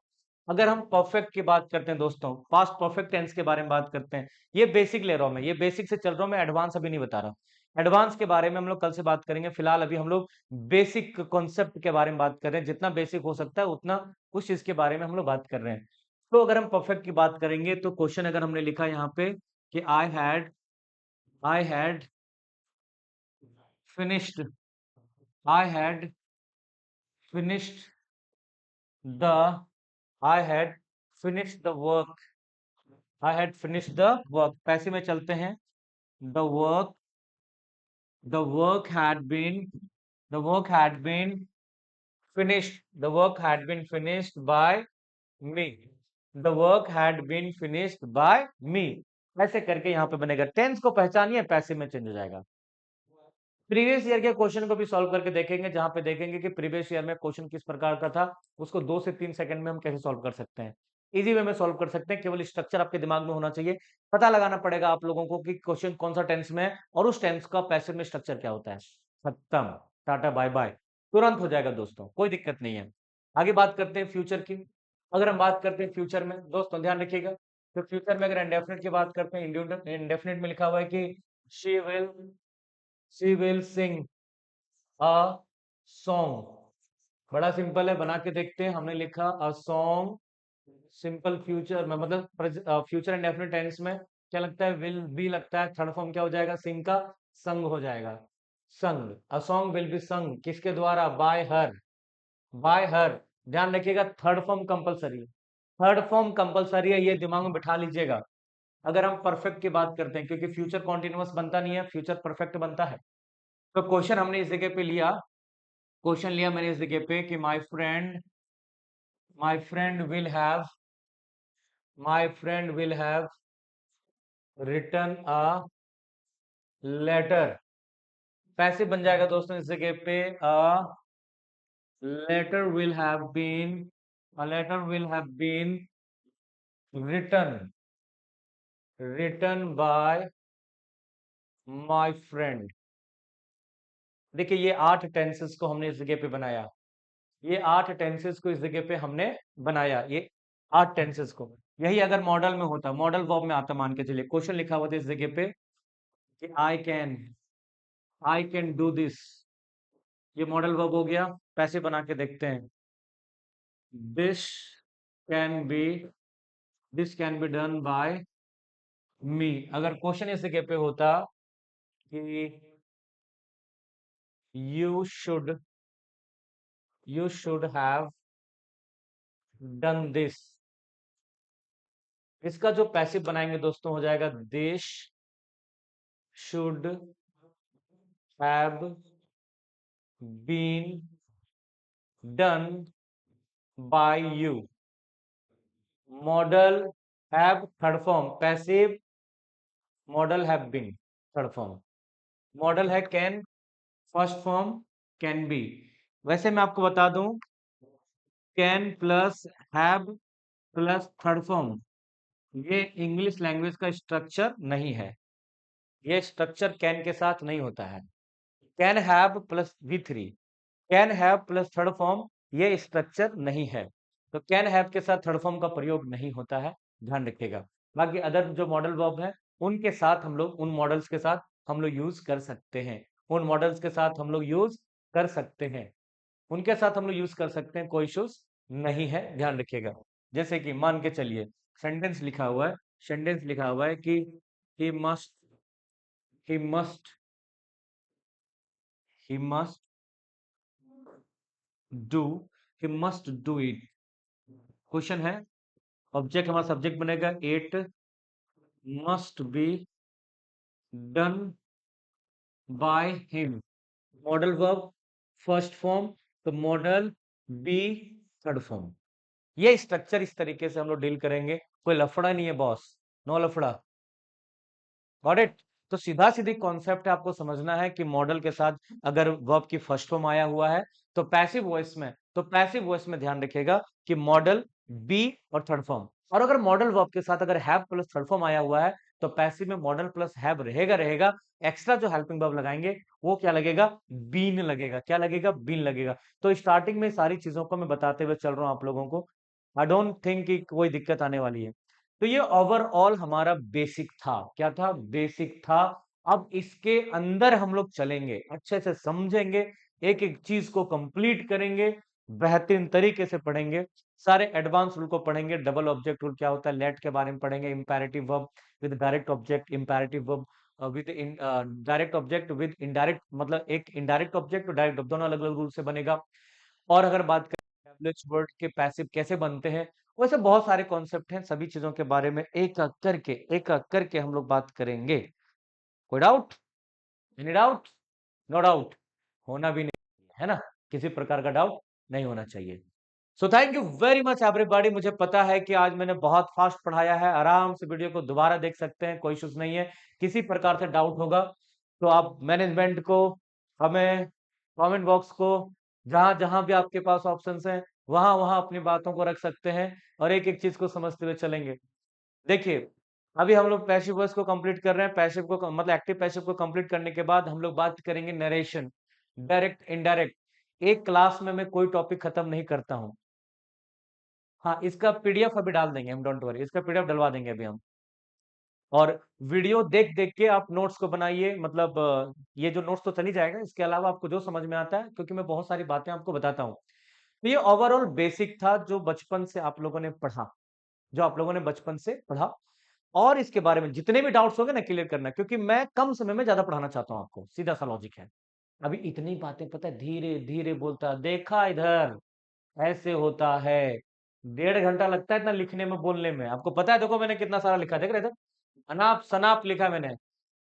अगर हम परफेक्ट की बात करते हैं दोस्तों, पास्ट परफेक्ट टेंस के बारे में बात करते हैं। ये बेसिक ले रहा हूं मैं, ये बेसिक से चल रहा हूं मैं, एडवांस अभी नहीं बता रहा। एडवांस के बारे में हम लोग कल से बात करेंगे, फिलहाल अभी हम लोग बेसिक कॉन्सेप्ट के बारे में बात कर रहे हैं। जितना बेसिक हो सकता है उतना उस चीज के बारे में हम लोग बात कर रहे हैं। तो अगर हम परफेक्ट की बात करेंगे तो क्वेश्चन अगर हमने लिखा यहाँ पे कि I had finished, I had finished the, I had finished the work, I had finished the work. Passive में चलते हैं, the work, the work had been, the work had been finished, the work had been finished by me, the work had been finished by me। ऐसे करके यहाँ पे बनेगा। टेंस को पहचानिए, पैसे में चेंज हो जाएगा। प्रीवियस ईयर के क्वेश्चन को भी सॉल्व करके देखेंगे, जहां पे देखेंगे कि प्रीवियस ईयर में क्वेश्चन किस प्रकार का था, उसको 2 से 3 सेकंड में हम कैसे सॉल्व कर सकते हैं। इजी वे में सॉल्व कर सकते हैं, केवल स्ट्रक्चर आपके दिमाग में होना चाहिए। पता लगाना पड़ेगा आप लोगों को कि क्वेश्चन कौन सा टेंस में है और उस टेंस का पैसिव में स्ट्रक्चर क्या होता है। खत्म, टाटा बाय बाय, तुरंत हो जाएगा दोस्तों, कोई दिक्कत नहीं है। आगे बात करते हैं फ्यूचर की। अगर हम बात करते हैं फ्यूचर में दोस्तों, ध्यान रखिएगा, तो फ्यूचर में अगर इंडेफिनिट की बात करते हैं, इंडेफिनिट में लिखा हुआ है कि she will, she will sing a song. बड़ा सिंपल है, बना के देखते हैं। हमने लिखा अ सॉन्ग, सिंपल फ्यूचर में, मतलब फ्यूचर इंडेफिनिट टेंस में क्या लगता है, विल बी लगता है। थर्ड फॉर्म क्या हो जाएगा, सिंग का, संग हो जाएगा, संग। अ सॉन्ग विल बी संग किसके द्वारा, बाय हर, बाय हर। ध्यान रखिएगा, थर्ड फॉर्म कंपलसरी है, थर्ड फॉर्म कंपलसरी है, ये दिमाग में बिठा लीजिएगा। अगर हम परफेक्ट की बात करते हैं, क्योंकि फ्यूचर कॉन्टिन्यूअस बनता नहीं है, फ्यूचर परफेक्ट बनता है। तो क्वेश्चन हमने इस जगह पे लिया, क्वेश्चन लिया मैंने इस जगह पे कि my friend will have, my friend will have written a letter. Passive बन जाएगा दोस्तों इस जगह पे, a letter will have been, a letter will have been written, written by my friend. देखिए, ये 8 टेंसेस को हमने इस जगह पे बनाया, ये 8 टेंसेस को इस जगह पे हमने बनाया, ये 8 टेंसेस को। यही अगर मॉडल में होता, मॉडल वर्ब में आता, मान के चलिए क्वेश्चन लिखा हुआ था इस जगह पे कि आई कैन डू दिस, ये मॉडल वर्ब हो गया। पैसे बना के देखते हैं, this can be, this can be done by me. अगर क्वेश्चन इस जगह पे होता कि you should, you should have done this, इसका जो पैसिव बनाएंगे दोस्तों हो जाएगा, this should have been done by you. Modal have third form, passive modal have been third form, modal है can first form, can be. वैसे मैं आपको बता दूं, can plus have plus third form, ये इंग्लिश लैंग्वेज का स्ट्रक्चर नहीं है। ये स्ट्रक्चर कैन के साथ नहीं होता है। Can have plus V3, can have plus third form, ये स्ट्रक्चर नहीं है। तो कैन हैव के साथ थर्ड फॉर्म का प्रयोग नहीं होता है, ध्यान रखिएगा। बाकी अदर जो मॉडल वर्ब है, उनके साथ हम लोग, उन मॉडल्स के साथ हम लोग यूज कर सकते हैं। उन मॉडल्स के साथ हम लोग यूज कर सकते हैं, उनके साथ हम लोग यूज कर सकते हैं, कोई इश्यूज नहीं है, ध्यान रखिएगा। जैसे कि मान के चलिए, सेंटेंस लिखा हुआ है, सेंटेंस लिखा हुआ है कि he must he must he must do he must do it. Question है, ऑब्जेक्ट हमारा सब्जेक्ट बनेगा, it must be done by him. Modal verb first form, तो मॉडल बी थर्ड फॉर्म। ये स्ट्रक्चर इस तरीके से हम लोग डील करेंगे। कोई लफड़ा नहीं है बॉस, नो लफड़ा। Got it. तो सीधा सीधी कॉन्सेप्ट है, आपको समझना है कि मॉडल के साथ अगर वर्ब की फर्स्ट फॉर्म आया हुआ है, तो पैसिव वॉइस में, तो पैसिव वॉइस में ध्यान रखिएगा कि मॉडल बी और थर्ड फॉर्म। और अगर मॉडल वर्ब के साथ अगर हैव प्लस थर्ड फॉर्म आया हुआ है, तो पैसिव में मॉडल प्लस हैव रहेगा रहेगा, एक्स्ट्रा जो हेल्पिंग वर्ब लगाएंगे वो क्या लगेगा, बीन लगेगा। क्या लगेगा, बीन लगेगा। तो स्टार्टिंग में सारी चीजों को मैं बताते हुए चल रहा हूं आप लोगों को, आई डोंट थिंक कि कोई दिक्कत आने वाली है। तो ये ओवरऑल हमारा बेसिक था। क्या था, बेसिक था। अब इसके अंदर हम लोग चलेंगे, अच्छे से समझेंगे, एक एक चीज को कंप्लीट करेंगे, बेहतरीन तरीके से पढ़ेंगे, सारे एडवांस रूल को पढ़ेंगे। डबल ऑब्जेक्ट रूल क्या होता है, लेट के बारे में पढ़ेंगे, imperative verb with direct object, imperative verb with direct object with indirect, मतलब एक इनडायरेक्ट ऑब्जेक्ट और डायरेक्ट, दोनों अलग अलग रूल से बनेगा। और अगर बात करें वर्ड के पैसिव कैसे बनते हैं, वैसे बहुत सारे कॉन्सेप्ट हैं, सभी चीजों के बारे में एक एक करके हम लोग बात करेंगे। कोई doubt, any doubt? No doubt, होना भी नहीं है ना, किसी प्रकार का डाउट नहीं होना चाहिए। So thank you very much everybody. मुझे पता है कि आज मैंने बहुत फास्ट पढ़ाया है, आराम से वीडियो को दोबारा देख सकते हैं, कोई इश्यूज नहीं है। किसी प्रकार से डाउट होगा तो आप मैनेजमेंट को, हमें, कमेंट बॉक्स को, जहां जहां भी आपके पास ऑप्शंस हैं, वहां वहां अपनी बातों को रख सकते हैं, और एक एक चीज को समझते हुए चलेंगे। देखिए, अभी हम लोग पैसिव वॉइस को कंप्लीट कर रहे हैं, पैसिव को मतलब एक्टिव पैसिव को कंप्लीट करने के बाद हम लोग बात करेंगे नरेशन, डायरेक्ट इनडायरेक्ट। एक क्लास में मैं कोई टॉपिक खत्म नहीं करता हूं। हाँ, इसका पीडीएफ अभी डाल देंगे हम, डोंट वरी, इसका पीडीएफ डलवा देंगे अभी हम। और वीडियो देख देख के आप नोट्स को बनाइए, मतलब ये जो नोट्स तो चली जाएगा, इसके अलावा आपको जो समझ में आता है, क्योंकि मैं बहुत सारी बातें आपको बताता हूँ। तो ये ओवरऑल बेसिक था जो बचपन से आप लोगों ने पढ़ा, जो आप लोगों ने बचपन से पढ़ा। और इसके बारे में जितने भी डाउट्स होंगे ना, क्लियर करना, क्योंकि मैं कम समय में ज्यादा पढ़ाना चाहता हूँ आपको, सीधा सा लॉजिक है। अभी इतनी बातें पता है, धीरे धीरे बोलता, देखा इधर, ऐसे होता है। 1.5 घंटा लगता है इतना लिखने में, बोलने में। आपको पता है, देखो मैंने कितना सारा लिखा, देख रहे थे, अनाप शनाप लिखा मैंने,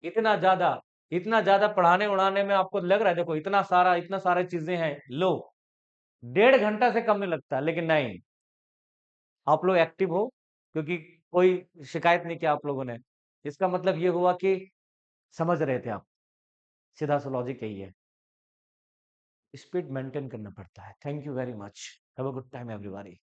इतना ज्यादा, इतना ज्यादा पढ़ाने उड़ाने में आपको लग रहा है, देखो इतना सारा, इतना सारी चीजें हैं, लो, 1.5 घंटा से कम नहीं लगता। लेकिन नहीं, आप लोग एक्टिव हो, क्योंकि कोई शिकायत नहीं किया आप लोगों ने, इसका मतलब ये हुआ कि समझ रहे थे आप। सीधा सा लॉजिक यही है, स्पीड मेंटेन करना पड़ता है। Thank you very much, have a good time everybody.